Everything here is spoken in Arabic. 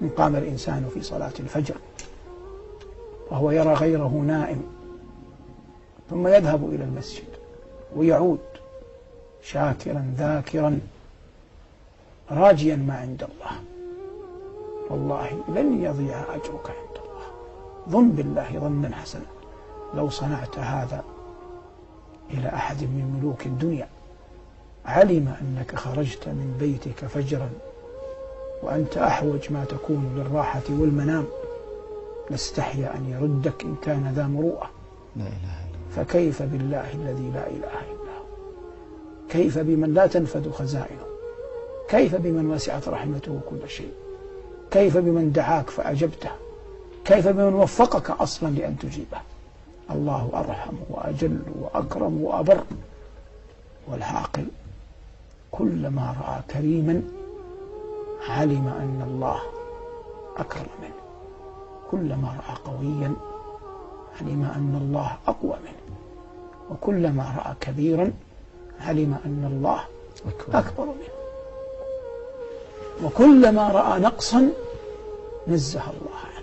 إن قام الإنسان في صلاة الفجر وهو يرى غيره نائم ثم يذهب إلى المسجد ويعود شاكرا ذاكرا راجيا ما عند الله، والله لن يضيع أجرك عند الله. ظن بالله ظنا حسنا. لو صنعت هذا إلى أحد من ملوك الدنيا علم أنك خرجت من بيتك فجرا وأنت أحوج ما تكون للراحة والمنام لاستحيا أن يردك إن كان ذا مروءة. لا إله إلا الله. فكيف بالله الذي لا إله إلا هو؟ كيف بمن لا تنفد خزائنه؟ كيف بمن وسعت رحمته كل شيء؟ كيف بمن دعاك فأجبته؟ كيف بمن وفقك أصلا لأن تجيبه؟ الله أرحم وأجل وأكرم وأبر. والعاقل كلما رأى كريما علم أن الله أكرم منه، كلما رأى قويا علم أن الله أقوى منه، وكلما رأى كبيرا علم أن الله أكبر منه، وكلما رأى نقصا نزه الله عنه.